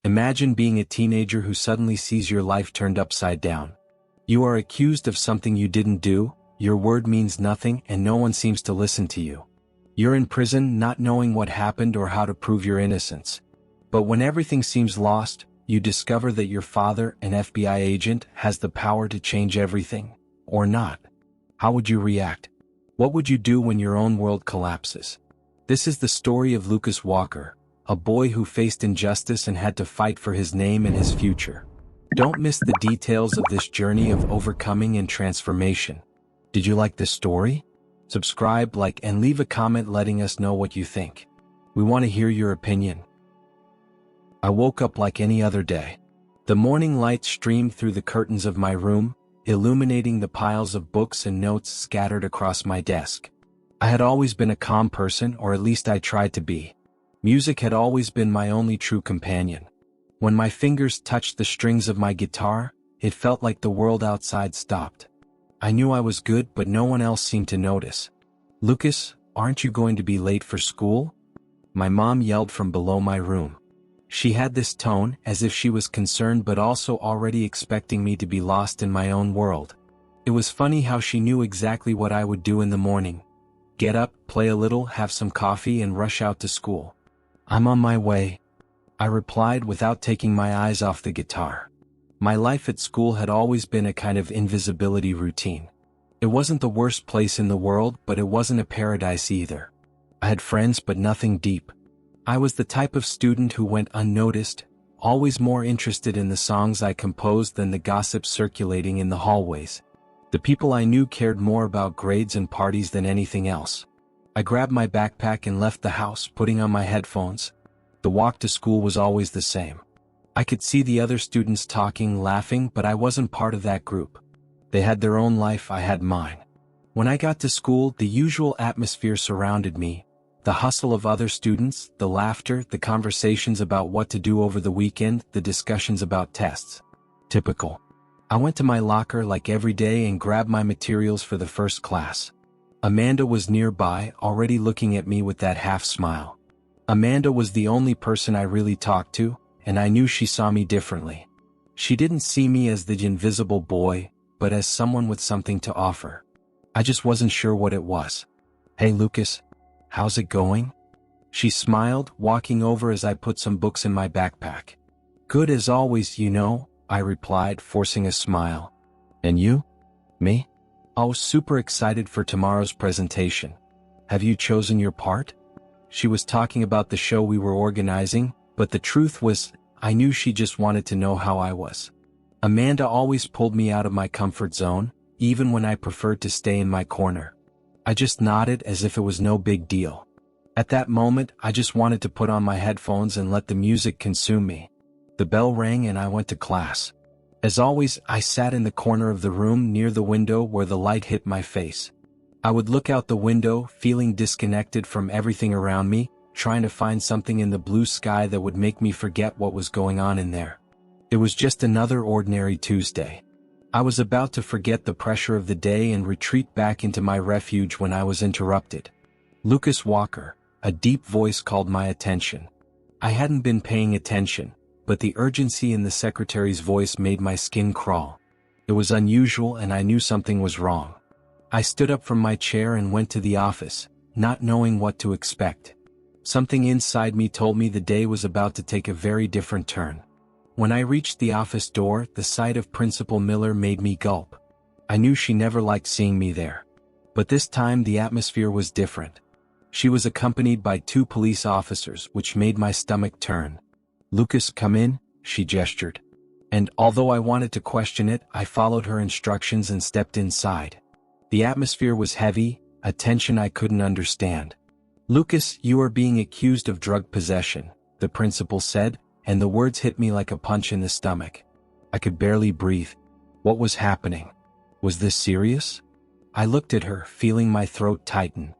Imagine being a teenager who suddenly sees your life turned upside down. You are accused of something you didn't do, your word means nothing and no one seems to listen to you. You're in prison not knowing what happened or how to prove your innocence. But when everything seems lost, you discover that your father, an FBI agent, has the power to change everything. Or not. How would you react? What would you do when your own world collapses? This is the story of Lucas Walker, a boy who faced injustice and had to fight for his name and his future. Don't miss the details of this journey of overcoming and transformation. Did you like this story? Subscribe, like, and leave a comment letting us know what you think. We want to hear your opinion. I woke up like any other day. The morning light streamed through the curtains of my room, illuminating the piles of books and notes scattered across my desk. I had always been a calm person, or at least I tried to be. Music had always been my only true companion. When my fingers touched the strings of my guitar, it felt like the world outside stopped. I knew I was good, but no one else seemed to notice. "Lucas, aren't you going to be late for school?" My mom yelled from below my room. She had this tone, as if she was concerned but also already expecting me to be lost in my own world. It was funny how she knew exactly what I would do in the morning. Get up, play a little, have some coffee and rush out to school. "I'm on my way," I replied without taking my eyes off the guitar. My life at school had always been a kind of invisibility routine. It wasn't the worst place in the world, but it wasn't a paradise either. I had friends but nothing deep. I was the type of student who went unnoticed, always more interested in the songs I composed than the gossip circulating in the hallways. The people I knew cared more about grades and parties than anything else. I grabbed my backpack and left the house, putting on my headphones. The walk to school was always the same. I could see the other students talking, laughing, but I wasn't part of that group. They had their own life, I had mine. When I got to school, the usual atmosphere surrounded me. The hustle of other students, the laughter, the conversations about what to do over the weekend, the discussions about tests. Typical. I went to my locker like every day and grabbed my materials for the first class. Amanda was nearby, already looking at me with that half smile. Amanda was the only person I really talked to, and I knew she saw me differently. She didn't see me as the invisible boy, but as someone with something to offer. I just wasn't sure what it was. "Hey Lucas, how's it going?" She smiled, walking over as I put some books in my backpack. "Good as always, you know," I replied, forcing a smile. "And you?" "Me? I was super excited for tomorrow's presentation. Have you chosen your part?" She was talking about the show we were organizing, but the truth was, I knew she just wanted to know how I was. Amanda always pulled me out of my comfort zone, even when I preferred to stay in my corner. I just nodded as if it was no big deal. At that moment, I just wanted to put on my headphones and let the music consume me. The bell rang and I went to class. As always, I sat in the corner of the room near the window where the light hit my face. I would look out the window, feeling disconnected from everything around me, trying to find something in the blue sky that would make me forget what was going on in there. It was just another ordinary Tuesday. I was about to forget the pressure of the day and retreat back into my refuge when I was interrupted. "Lucas Walker," a deep voice called my attention. I hadn't been paying attention, but the urgency in the secretary's voice made my skin crawl. It was unusual and I knew something was wrong. I stood up from my chair and went to the office, not knowing what to expect. Something inside me told me the day was about to take a very different turn. When I reached the office door, the sight of Principal Miller made me gulp. I knew she never liked seeing me there. But this time the atmosphere was different. She was accompanied by 2 police officers, which made my stomach turn. "Lucas, come in," she gestured. And although I wanted to question it, I followed her instructions and stepped inside. The atmosphere was heavy, a tension I couldn't understand. "Lucas, you are being accused of drug possession," the principal said, and the words hit me like a punch in the stomach. I could barely breathe. What was happening? Was this serious? I looked at her, feeling my throat tighten.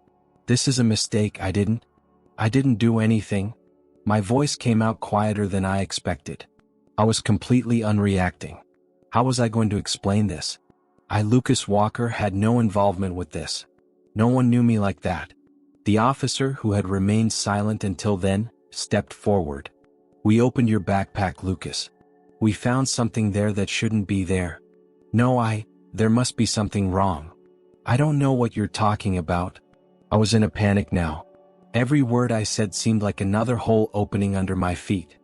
"This is a mistake, I didn't do anything." My voice came out quieter than I expected. I was completely unreacting. How was I going to explain this? I, Lucas Walker, had no involvement with this. No one knew me like that. The officer, who had remained silent until then, stepped forward. We opened your backpack, Lucas. We found something there that shouldn't be there. No, there must be something wrong. I don't know what you're talking about. I was in a panic now. Every word I said seemed like another hole opening under my feet.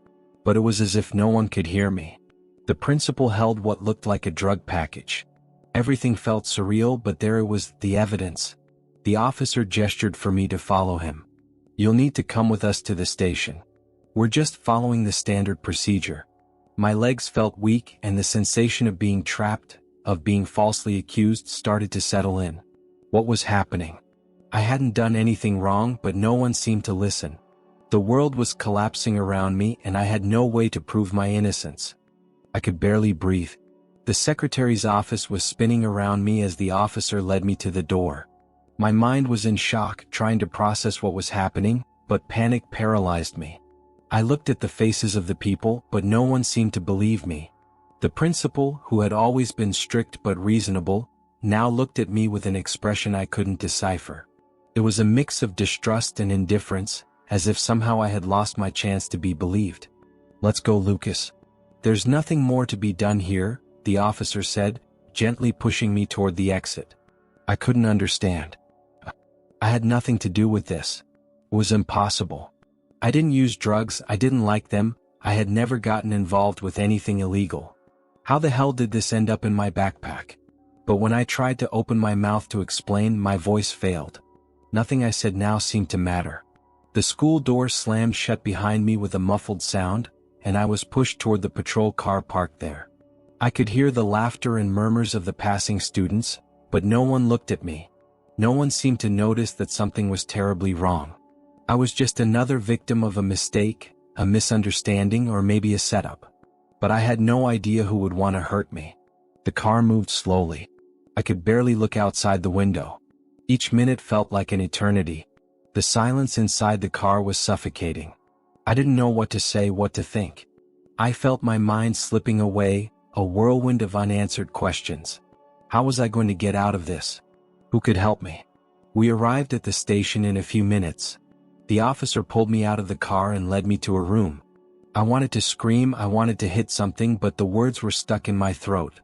But it was as if no one could hear me. The principal held what looked like a drug package. Everything felt surreal, but there it was, the evidence. The officer gestured for me to follow him. You'll need to come with us to the station. We're just following the standard procedure. My legs felt weak, and the sensation of being trapped, of being falsely accused, started to settle in. What was happening? I hadn't done anything wrong, but no one seemed to listen. The world was collapsing around me, and I had no way to prove my innocence. I could barely breathe. The secretary's office was spinning around me as the officer led me to the door. My mind was in shock, trying to process what was happening, but panic paralyzed me. I looked at the faces of the people, but no one seemed to believe me. The principal, who had always been strict but reasonable, now looked at me with an expression I couldn't decipher. It was a mix of distrust and indifference, as if somehow I had lost my chance to be believed. Let's go, Lucas. There's nothing more to be done here, the officer said, gently pushing me toward the exit. I couldn't understand. I had nothing to do with this. It was impossible. I didn't use drugs, I didn't like them, I had never gotten involved with anything illegal. How the hell did this end up in my backpack? But when I tried to open my mouth to explain, my voice failed. Nothing I said now seemed to matter. The school door slammed shut behind me with a muffled sound, and I was pushed toward the patrol car parked there. I could hear the laughter and murmurs of the passing students, but no one looked at me. No one seemed to notice that something was terribly wrong. I was just another victim of a mistake, a misunderstanding, or maybe a setup. But I had no idea who would want to hurt me. The car moved slowly. I could barely look outside the window. Each minute felt like an eternity. The silence inside the car was suffocating. I didn't know what to say, what to think. I felt my mind slipping away, a whirlwind of unanswered questions. How was I going to get out of this? Who could help me? We arrived at the station in a few minutes. The officer pulled me out of the car and led me to a room. I wanted to scream, I wanted to hit something, but the words were stuck in my throat.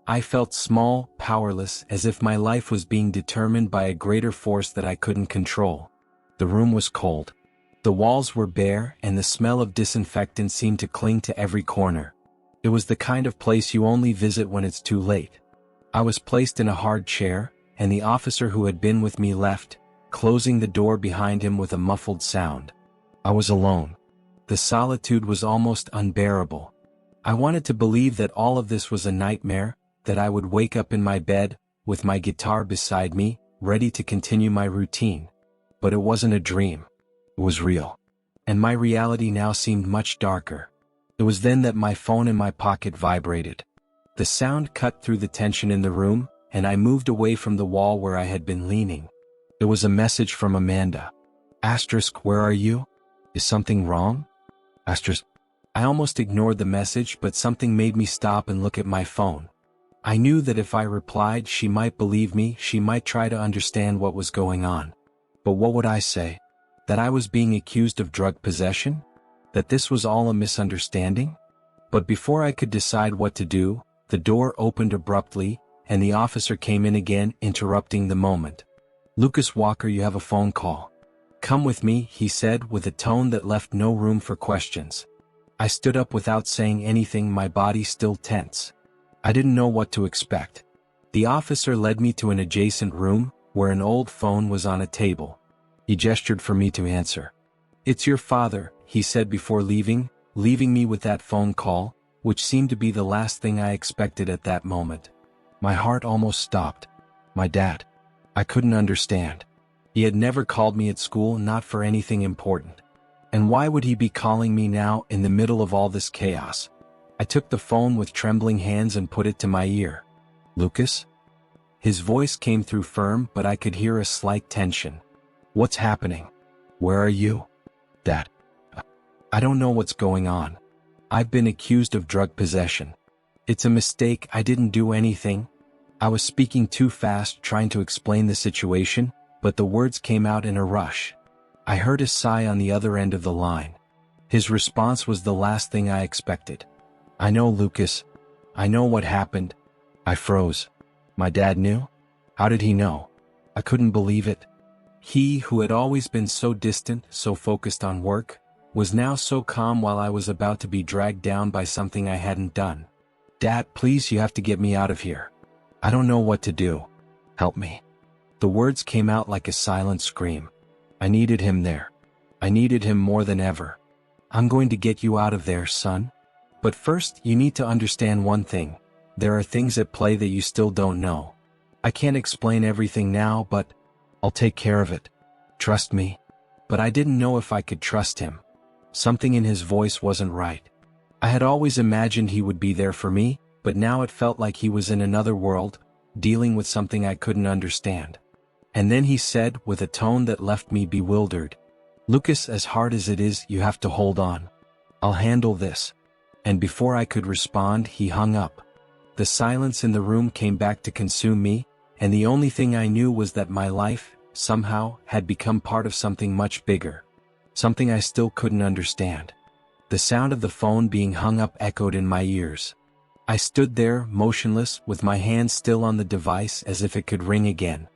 I felt small, powerless, as if my life was being determined by a greater force that I couldn't control. The room was cold. The walls were bare, and the smell of disinfectant seemed to cling to every corner. It was the kind of place you only visit when it's too late. I was placed in a hard chair, and the officer who had been with me left, closing the door behind him with a muffled sound. I was alone. The solitude was almost unbearable. I wanted to believe that all of this was a nightmare, that I would wake up in my bed, with my guitar beside me, ready to continue my routine. But it wasn't a dream. It was real. And my reality now seemed much darker. It was then that my phone in my pocket vibrated. The sound cut through the tension in the room, and I moved away from the wall where I had been leaning. It was a message from Amanda. Asterisk, where are you? Is something wrong? Asterisk. I almost ignored the message, but something made me stop and look at my phone. I knew that if I replied, she might believe me, she might try to understand what was going on. But what would I say? That I was being accused of drug possession? That this was all a misunderstanding? But before I could decide what to do, the door opened abruptly, and the officer came in again, interrupting the moment. Lucas Walker, you have a phone call. Come with me, he said with a tone that left no room for questions. I stood up without saying anything, my body still tense. I didn't know what to expect. The officer led me to an adjacent room, where an old phone was on a table. He gestured for me to answer. It's your father, he said before leaving me with that phone call, which seemed to be the last thing I expected at that moment. My heart almost stopped. My dad. I couldn't understand. He had never called me at school, not for anything important. And why would he be calling me now, in the middle of all this chaos? I took the phone with trembling hands and put it to my ear. Lucas? His voice came through firm, but I could hear a slight tension. What's happening? Where are you? Dad. I don't know what's going on. I've been accused of drug possession. It's a mistake, I didn't do anything. I was speaking too fast, trying to explain the situation, but the words came out in a rush. I heard a sigh on the other end of the line. His response was the last thing I expected. "I know, Lucas. I know what happened." I froze. My dad knew? How did he know? I couldn't believe it. He, who had always been so distant, so focused on work, was now so calm while I was about to be dragged down by something I hadn't done. "Dad, please, you have to get me out of here. I don't know what to do. Help me." The words came out like a silent scream. I needed him there. I needed him more than ever. "I'm going to get you out of there, son. But first, you need to understand one thing. There are things at play that you still don't know. I can't explain everything now, but I'll take care of it. Trust me." But I didn't know if I could trust him. Something in his voice wasn't right. I had always imagined he would be there for me, but now it felt like he was in another world, dealing with something I couldn't understand. And then he said, with a tone that left me bewildered, "Lucas, as hard as it is, you have to hold on. I'll handle this." And before I could respond, he hung up. The silence in the room came back to consume me, and the only thing I knew was that my life, somehow, had become part of something much bigger. Something I still couldn't understand. The sound of the phone being hung up echoed in my ears. I stood there, motionless, with my hand still on the device as if it could ring again.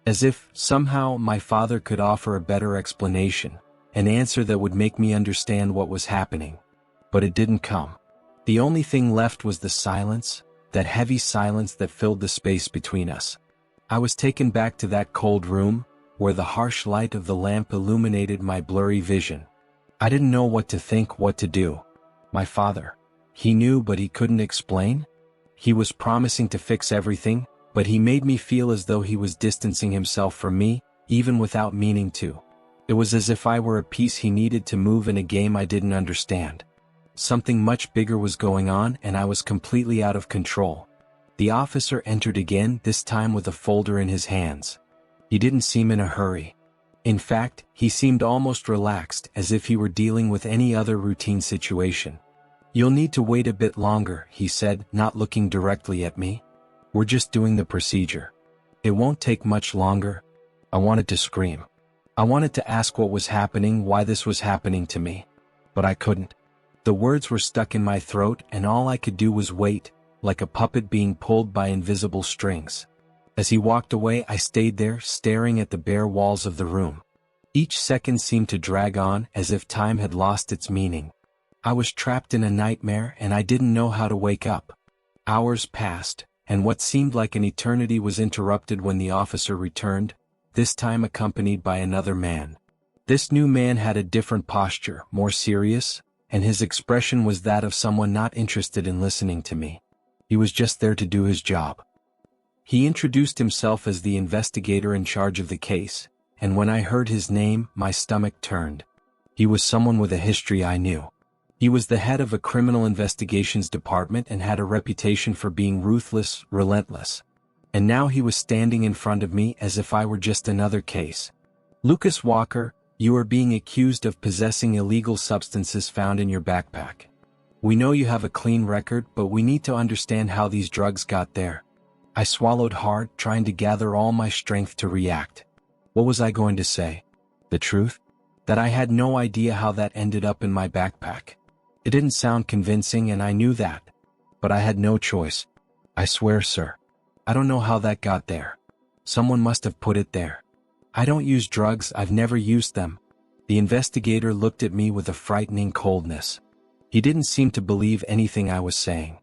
As if, somehow, my father could offer a better explanation, an answer that would make me understand what was happening. But it didn't come. The only thing left was the silence, that heavy silence that filled the space between us. I was taken back to that cold room, where the harsh light of the lamp illuminated my blurry vision. I didn't know what to think, what to do. My father. He knew, but he couldn't explain? He was promising to fix everything, but he made me feel as though he was distancing himself from me, even without meaning to. It was as if I were a piece he needed to move in a game I didn't understand. Something much bigger was going on, and I was completely out of control. The officer entered again, this time with a folder in his hands. He didn't seem in a hurry. In fact, he seemed almost relaxed, as if he were dealing with any other routine situation. "You'll need to wait a bit longer," he said, not looking directly at me. "We're just doing the procedure. It won't take much longer." I wanted to scream. I wanted to ask what was happening, why this was happening to me. But I couldn't. The words were stuck in my throat, and all I could do was wait, like a puppet being pulled by invisible strings. As he walked away, I stayed there, staring at the bare walls of the room. Each second seemed to drag on, as if time had lost its meaning. I was trapped in a nightmare, and I didn't know how to wake up. Hours passed, and what seemed like an eternity was interrupted when the officer returned, this time accompanied by another man. This new man had a different posture, more serious, and his expression was that of someone not interested in listening to me. He was just there to do his job. He introduced himself as the investigator in charge of the case, and when I heard his name, my stomach turned. He was someone with a history I knew. He was the head of a criminal investigations department and had a reputation for being ruthless, relentless. And now he was standing in front of me as if I were just another case. "Lucas Walker, you are being accused of possessing illegal substances found in your backpack. We know you have a clean record, but we need to understand how these drugs got there." I swallowed hard, trying to gather all my strength to react. What was I going to say? The truth? That I had no idea how that ended up in my backpack. It didn't sound convincing, and I knew that. But I had no choice. "I swear, sir. I don't know how that got there. Someone must have put it there. I don't use drugs, I've never used them." The investigator looked at me with a frightening coldness. He didn't seem to believe anything I was saying.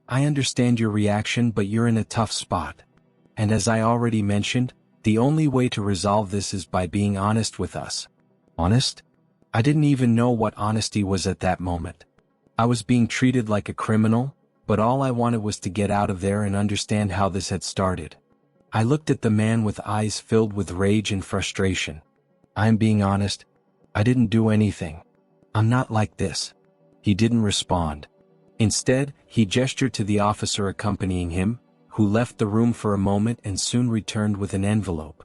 "I understand your reaction, but you're in a tough spot. And as I already mentioned, the only way to resolve this is by being honest with us." Honest? I didn't even know what honesty was at that moment. I was being treated like a criminal, but all I wanted was to get out of there and understand how this had started. I looked at the man with eyes filled with rage and frustration. "I'm being honest. I didn't do anything. I'm not like this." He didn't respond. Instead, he gestured to the officer accompanying him, who left the room for a moment and soon returned with an envelope.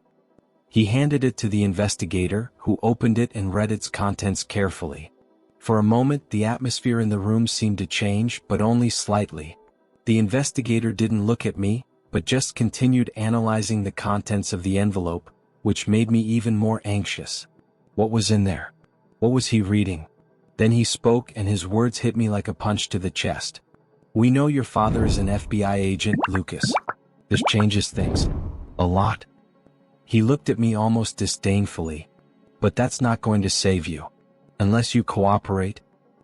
He handed it to the investigator, who opened it and read its contents carefully. For a moment, the atmosphere in the room seemed to change, but only slightly. The investigator didn't look at me, but just continued analyzing the contents of the envelope, which made me even more anxious. What was in there? What was he reading? Then he spoke and his words hit me like a punch to the chest. "We know your father is an FBI agent, Lucas. This changes things. A lot." He looked at me almost disdainfully. "But that's not going to save you. Unless you cooperate."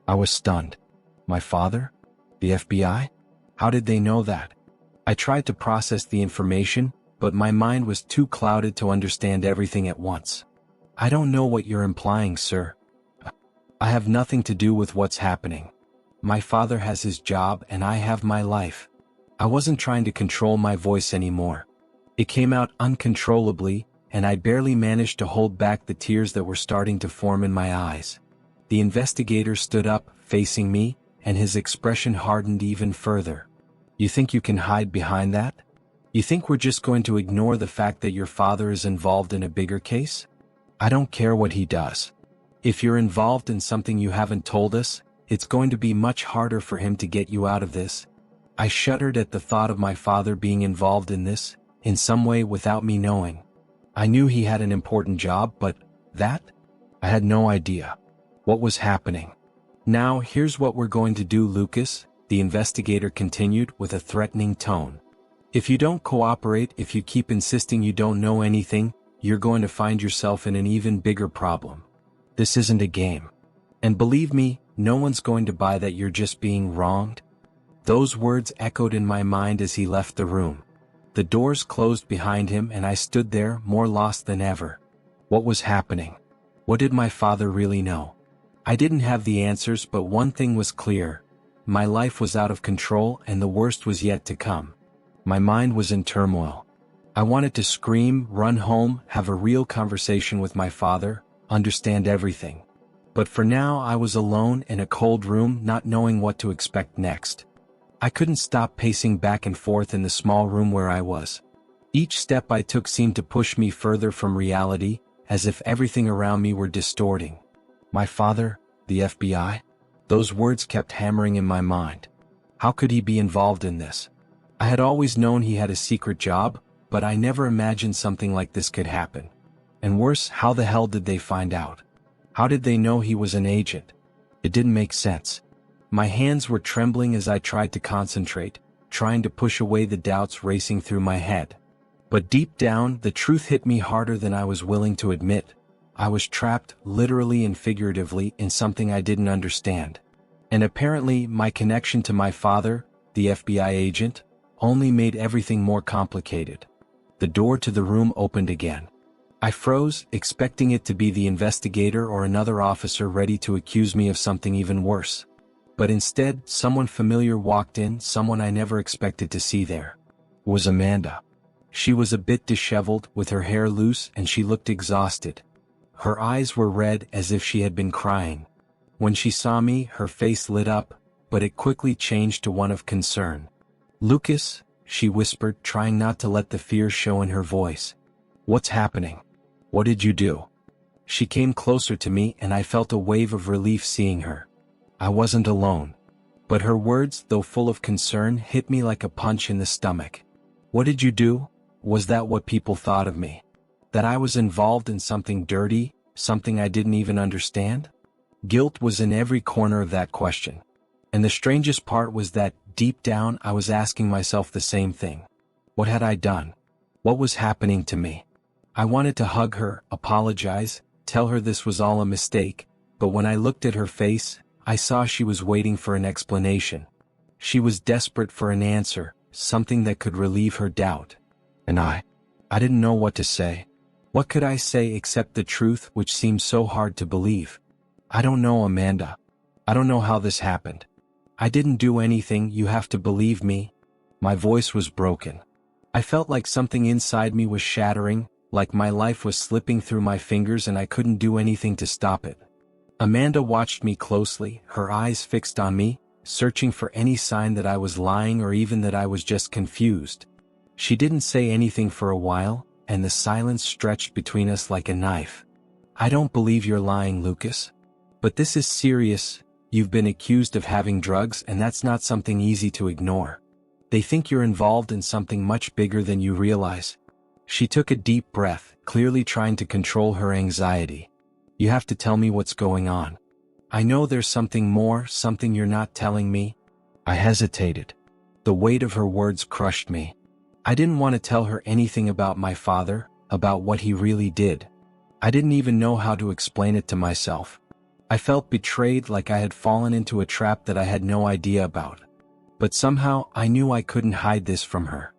I was stunned. My father? The FBI? How did they know that? I tried to process the information, but my mind was too clouded to understand everything at once. "I don't know what you're implying, sir. I have nothing to do with what's happening. My father has his job and I have my life." I wasn't trying to control my voice anymore. It came out uncontrollably, and I barely managed to hold back the tears that were starting to form in my eyes. The investigator stood up, facing me, and his expression hardened even further. "You think you can hide behind that? You think we're just going to ignore the fact that your father is involved in a bigger case? I don't care what he does. If you're involved in something you haven't told us, it's going to be much harder for him to get you out of this." I shuddered at the thought of my father being involved in this, in some way without me knowing. I knew he had an important job, but that? I had no idea. What was happening? "Now, here's what we're going to do, Lucas," the investigator continued with a threatening tone. "If you don't cooperate, if you keep insisting you don't know anything, you're going to find yourself in an even bigger problem. This isn't a game. And believe me, no one's going to buy that you're just being wronged." Those words echoed in my mind as he left the room. The doors closed behind him and I stood there, more lost than ever. What was happening? What did my father really know? I didn't have the answers, but one thing was clear. My life was out of control and the worst was yet to come. My mind was in turmoil. I wanted to scream, run home, have a real conversation with my father, understand everything. But for now I was alone in a cold room, not knowing what to expect next. I couldn't stop pacing back and forth in the small room where I was. Each step I took seemed to push me further from reality, as if everything around me were distorting. My father, the FBI? Those words kept hammering in my mind. How could he be involved in this? I had always known he had a secret job, but I never imagined something like this could happen. And worse, how the hell did they find out? How did they know he was an agent? It didn't make sense. My hands were trembling as I tried to concentrate, trying to push away the doubts racing through my head. But deep down, the truth hit me harder than I was willing to admit. I was trapped, literally and figuratively, in something I didn't understand. And apparently, my connection to my father, the FBI agent, only made everything more complicated. The door to the room opened again. I froze, expecting it to be the investigator or another officer ready to accuse me of something even worse. But instead, someone familiar walked in, someone I never expected to see there. It was Amanda. She was a bit disheveled, with her hair loose, and she looked exhausted. Her eyes were red as if she had been crying. When she saw me, her face lit up, but it quickly changed to one of concern. "Lucas," she whispered, trying not to let the fear show in her voice. "What's happening? What did you do?" She came closer to me and I felt a wave of relief seeing her. I wasn't alone. But her words, though full of concern, hit me like a punch in the stomach. "What did you do?" Was that what people thought of me? That I was involved in something dirty, something I didn't even understand? Guilt was in every corner of that question. And the strangest part was that, deep down, I was asking myself the same thing. What had I done? What was happening to me? I wanted to hug her, apologize, tell her this was all a mistake, but when I looked at her face, I saw she was waiting for an explanation. She was desperate for an answer, something that could relieve her doubt. And I didn't know what to say. What could I say except the truth, which seemed so hard to believe? "I don't know, Amanda. I don't know how this happened. I didn't do anything, you have to believe me." My voice was broken. I felt like something inside me was shattering, like my life was slipping through my fingers and I couldn't do anything to stop it. Amanda watched me closely, her eyes fixed on me, searching for any sign that I was lying or even that I was just confused. She didn't say anything for a while, and the silence stretched between us like a knife. "I don't believe you're lying, Lucas. But this is serious. You've been accused of having drugs, and that's not something easy to ignore. They think you're involved in something much bigger than you realize." She took a deep breath, clearly trying to control her anxiety. "You have to tell me what's going on. I know there's something more, something you're not telling me." I hesitated. The weight of her words crushed me. I didn't want to tell her anything about my father, about what he really did. I didn't even know how to explain it to myself. I felt betrayed, like I had fallen into a trap that I had no idea about. But somehow I knew I couldn't hide this from her.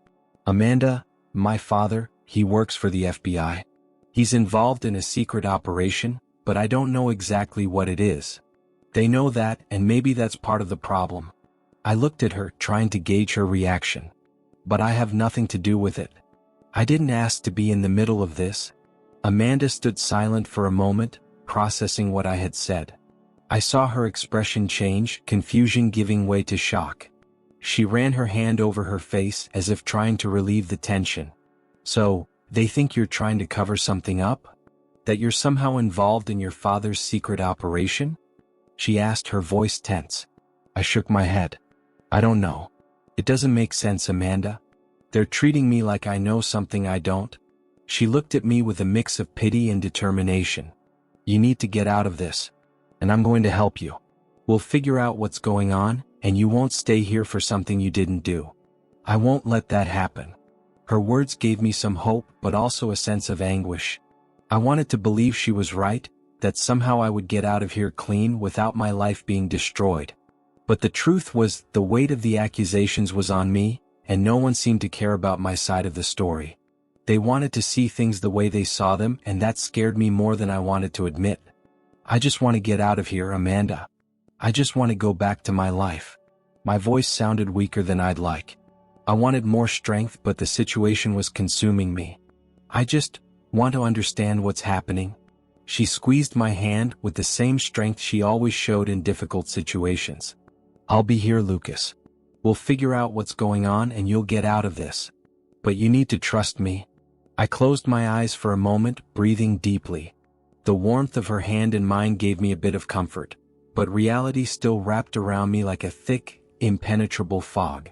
"Amanda, my father, he works for the FBI. He's involved in a secret operation, but I don't know exactly what it is. They know that, and maybe that's part of the problem." I looked at her, trying to gauge her reaction. "But I have nothing to do with it. I didn't ask to be in the middle of this." Amanda stood silent for a moment, processing what I had said. I saw her expression change, confusion giving way to shock. She ran her hand over her face as if trying to relieve the tension. "So, they think you're trying to cover something up? That you're somehow involved in your father's secret operation?" she asked, her voice tense. I shook my head. "I don't know. It doesn't make sense, Amanda. They're treating me like I know something I don't." She looked at me with a mix of pity and determination. "You need to get out of this. And I'm going to help you. We'll figure out what's going on, and you won't stay here for something you didn't do. I won't let that happen." Her words gave me some hope, but also a sense of anguish. I wanted to believe she was right, that somehow I would get out of here clean without my life being destroyed. But the truth was, the weight of the accusations was on me, and no one seemed to care about my side of the story. They wanted to see things the way they saw them, and that scared me more than I wanted to admit. "I just want to get out of here, Amanda. I just want to go back to my life." My voice sounded weaker than I'd like. I wanted more strength, but the situation was consuming me. "I just want to understand what's happening." She squeezed my hand with the same strength she always showed in difficult situations. "I'll be here, Lucas. We'll figure out what's going on and you'll get out of this. But you need to trust me." I closed my eyes for a moment, breathing deeply. The warmth of her hand in mine gave me a bit of comfort, but reality still wrapped around me like a thick, impenetrable fog.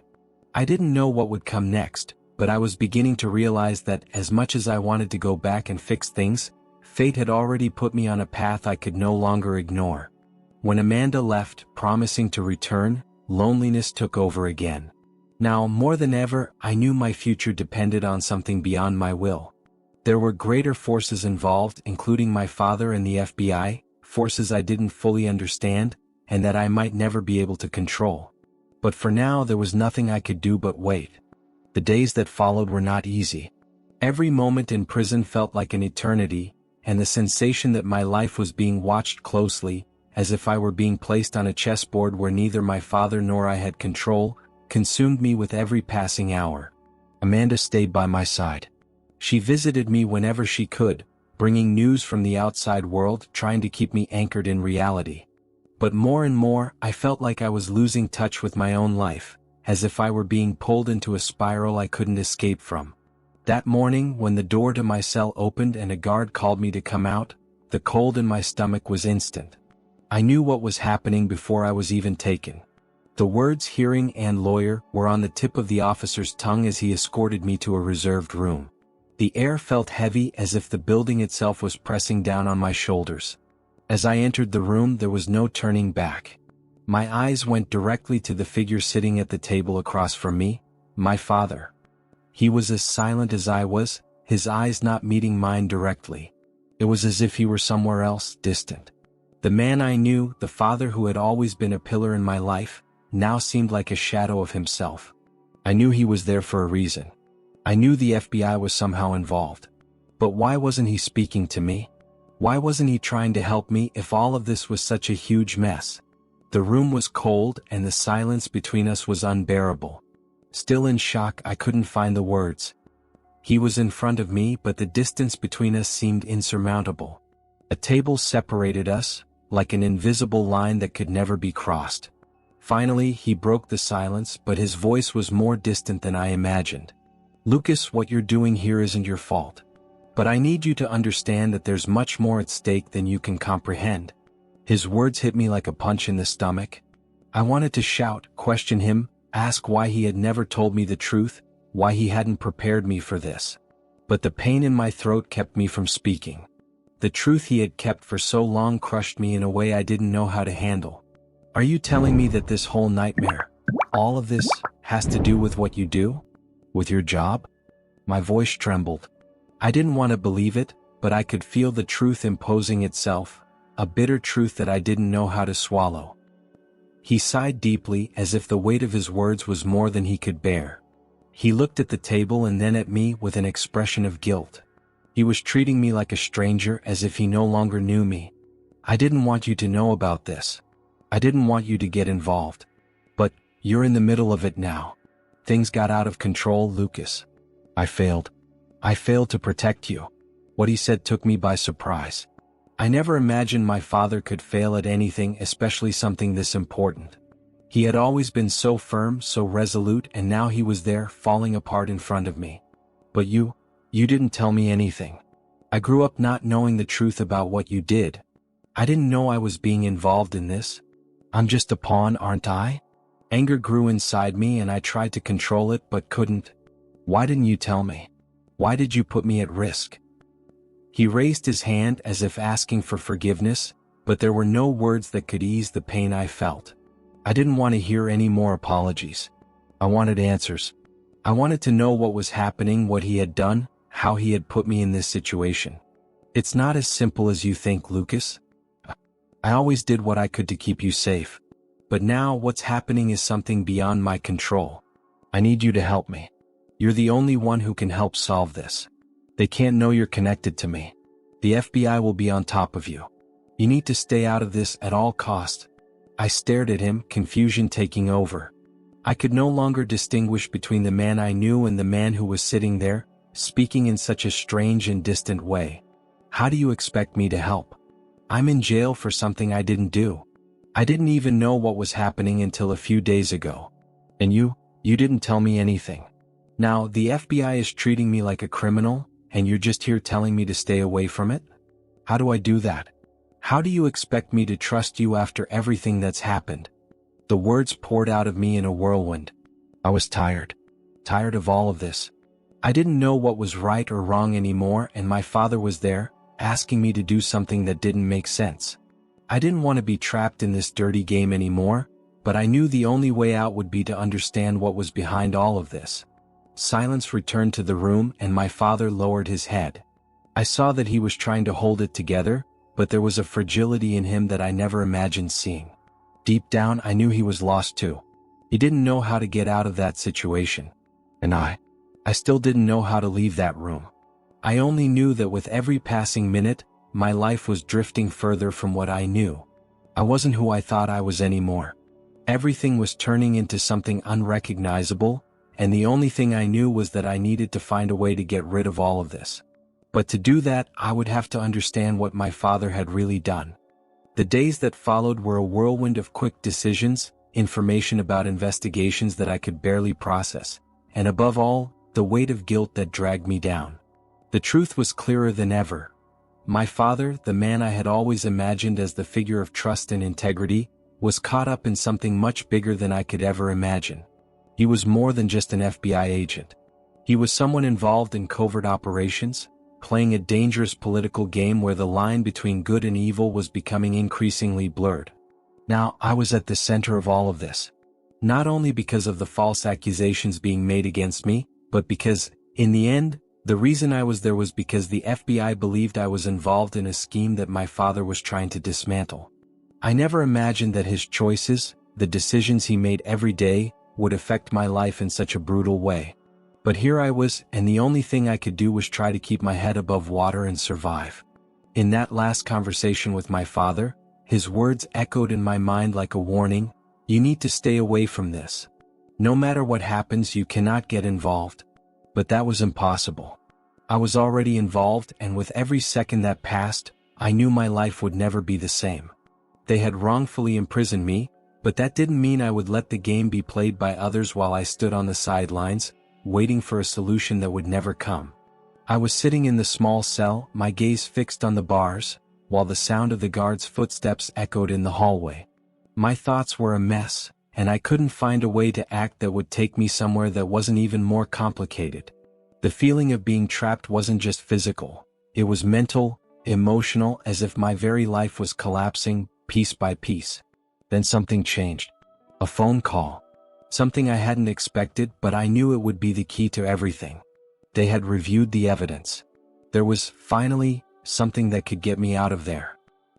I didn't know what would come next, but I was beginning to realize that as much as I wanted to go back and fix things, fate had already put me on a path I could no longer ignore. When Amanda left, promising to return, loneliness took over again. Now, more than ever, I knew my future depended on something beyond my will. There were greater forces involved, including my father and the FBI, forces I didn't fully understand, and that I might never be able to control. But for now there was nothing I could do but wait. The days that followed were not easy. Every moment in prison felt like an eternity, and the sensation that my life was being watched closely, as if I were being placed on a chessboard where neither my father nor I had control, consumed me with every passing hour. Amanda stayed by my side. She visited me whenever she could, bringing news from the outside world, trying to keep me anchored in reality. But more and more, I felt like I was losing touch with my own life, as if I were being pulled into a spiral I couldn't escape from. That morning, when the door to my cell opened and a guard called me to come out, the cold in my stomach was instant. I knew what was happening before I was even taken. The words "hearing and lawyer" were on the tip of the officer's tongue as he escorted me to a reserved room. The air felt heavy, as if the building itself was pressing down on my shoulders. As I entered the room, there was no turning back. My eyes went directly to the figure sitting at the table across from me, my father. He was as silent as I was, his eyes not meeting mine directly. It was as if he were somewhere else, distant. The man I knew, the father who had always been a pillar in my life, now seemed like a shadow of himself. I knew he was there for a reason. I knew the FBI was somehow involved. But why wasn't he speaking to me? Why wasn't he trying to help me if all of this was such a huge mess? The room was cold and the silence between us was unbearable. Still in shock, I couldn't find the words. He was in front of me, but the distance between us seemed insurmountable. A table separated us, like an invisible line that could never be crossed. Finally, he broke the silence, but his voice was more distant than I imagined. "Lucas, what you're doing here isn't your fault. But I need you to understand that there's much more at stake than you can comprehend." His words hit me like a punch in the stomach. I wanted to shout, question him, ask why he had never told me the truth, why he hadn't prepared me for this. But the pain in my throat kept me from speaking. The truth he had kept for so long crushed me in a way I didn't know how to handle. Are you telling me that this whole nightmare, all of this, has to do with what you do? With your job? My voice trembled. I didn't want to believe it, but I could feel the truth imposing itself, a bitter truth that I didn't know how to swallow. He sighed deeply, as if the weight of his words was more than he could bear. He looked at the table and then at me with an expression of guilt. He was treating me like a stranger, as if he no longer knew me. I didn't want you to know about this. I didn't want you to get involved. But you're in the middle of it now. Things got out of control, Lucas. I failed. I failed to protect you. What he said took me by surprise. I never imagined my father could fail at anything, especially something this important. He had always been so firm, so resolute, and now he was there, falling apart in front of me. But you didn't tell me anything. I grew up not knowing the truth about what you did. I didn't know I was being involved in this. I'm just a pawn, aren't I? Anger grew inside me and I tried to control it but couldn't. Why didn't you tell me? Why did you put me at risk? He raised his hand as if asking for forgiveness, but there were no words that could ease the pain I felt. I didn't want to hear any more apologies. I wanted answers. I wanted to know what was happening, what he had done, how he had put me in this situation. It's not as simple as you think, Lucas. I always did what I could to keep you safe. But now what's happening is something beyond my control. I need you to help me. You're the only one who can help solve this. They can't know you're connected to me. The FBI will be on top of you. You need to stay out of this at all costs. I stared at him, confusion taking over. I could no longer distinguish between the man I knew and the man who was sitting there, speaking in such a strange and distant way. How do you expect me to help? I'm in jail for something I didn't do. I didn't even know what was happening until a few days ago. And you didn't tell me anything. Now, the FBI is treating me like a criminal, and you're just here telling me to stay away from it? How do I do that? How do you expect me to trust you after everything that's happened? The words poured out of me in a whirlwind. I was tired of all of this. I didn't know what was right or wrong anymore, and my father was there, asking me to do something that didn't make sense. I didn't want to be trapped in this dirty game anymore, but I knew the only way out would be to understand what was behind all of this. Silence returned to the room and my father lowered his head. I saw that he was trying to hold it together, but there was a fragility in him that I never imagined seeing. Deep down, I knew he was lost too. He didn't know how to get out of that situation. And I still didn't know how to leave that room. I only knew that with every passing minute, my life was drifting further from what I knew. I wasn't who I thought I was anymore. Everything was turning into something unrecognizable, and the only thing I knew was that I needed to find a way to get rid of all of this. But to do that, I would have to understand what my father had really done. The days that followed were a whirlwind of quick decisions, information about investigations that I could barely process, and above all, the weight of guilt that dragged me down. The truth was clearer than ever. My father, the man I had always imagined as the figure of trust and integrity, was caught up in something much bigger than I could ever imagine. He was more than just an FBI agent. He was someone involved in covert operations, playing a dangerous political game where the line between good and evil was becoming increasingly blurred. Now, I was at the center of all of this. Not only because of the false accusations being made against me, but because, in the end, the reason I was there was because the FBI believed I was involved in a scheme that my father was trying to dismantle. I never imagined that his choices, the decisions he made every day, would affect my life in such a brutal way. But here I was, and the only thing I could do was try to keep my head above water and survive. In that last conversation with my father, his words echoed in my mind like a warning: you need to stay away from this. No matter what happens, you cannot get involved. But that was impossible. I was already involved, and with every second that passed, I knew my life would never be the same. They had wrongfully imprisoned me, but that didn't mean I would let the game be played by others while I stood on the sidelines, waiting for a solution that would never come. I was sitting in the small cell, my gaze fixed on the bars, while the sound of the guards' footsteps echoed in the hallway. My thoughts were a mess, and I couldn't find a way to act that would take me somewhere that wasn't even more complicated. The feeling of being trapped wasn't just physical, it was mental, emotional, as if my very life was collapsing, piece by piece. Then something changed. A phone call. Something I hadn't expected, but I knew it would be the key to everything. They had reviewed the evidence. There was, finally, something that could get me out of there.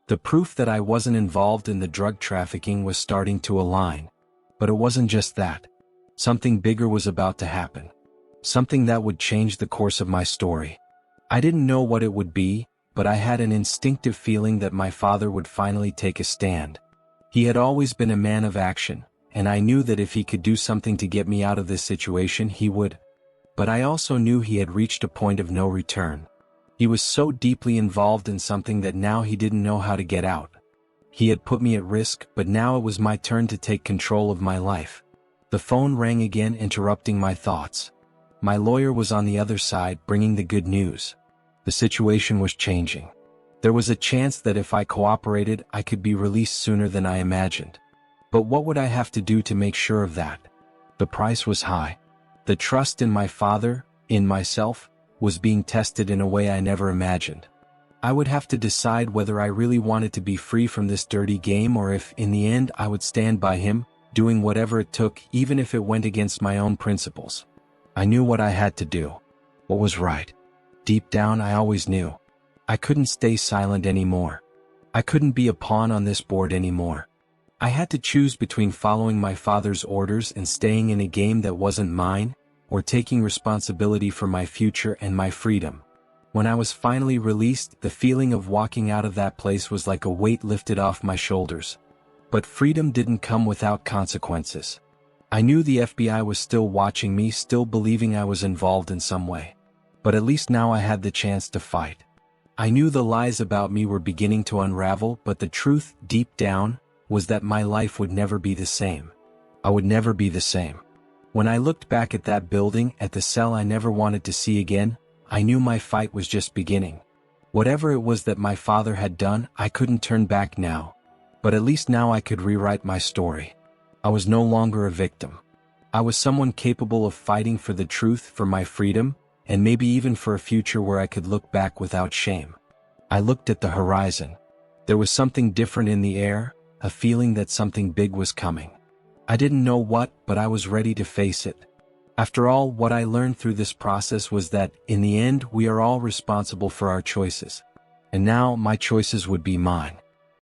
The proof that I wasn't involved in the drug trafficking was starting to align. But it wasn't just that. Something bigger was about to happen. Something that would change the course of my story. I didn't know what it would be, but I had an instinctive feeling that my father would finally take a stand. He had always been a man of action, and I knew that if he could do something to get me out of this situation, he would. But I also knew he had reached a point of no return. He was so deeply involved in something that now he didn't know how to get out. He had put me at risk, but now it was my turn to take control of my life. The phone rang again, interrupting my thoughts. My lawyer was on the other side, bringing the good news. The situation was changing. There was a chance that if I cooperated, I could be released sooner than I imagined. But what would I have to do to make sure of that? The price was high. The trust in my father, in myself, was being tested in a way I never imagined. I would have to decide whether I really wanted to be free from this dirty game, or if, in the end, I would stand by him, doing whatever it took, even if it went against my own principles. I knew what I had to do. What was right. Deep down, I always knew. I couldn't stay silent anymore. I couldn't be a pawn on this board anymore. I had to choose between following my father's orders and staying in a game that wasn't mine, or taking responsibility for my future and my freedom. When I was finally released, the feeling of walking out of that place was like a weight lifted off my shoulders. But freedom didn't come without consequences. I knew the FBI was still watching me, still believing I was involved in some way. But at least now I had the chance to fight. I knew the lies about me were beginning to unravel, but the truth, deep down, was that my life would never be the same. I would never be the same. When I looked back at that building, at the cell I never wanted to see again, I knew my fight was just beginning. Whatever it was that my father had done, I couldn't turn back now. But at least now I could rewrite my story. I was no longer a victim. I was someone capable of fighting for the truth, for my freedom, and maybe even for a future where I could look back without shame. I looked at the horizon. There was something different in the air, a feeling that something big was coming. I didn't know what, but I was ready to face it. After all, what I learned through this process was that, in the end, we are all responsible for our choices. And now, my choices would be mine.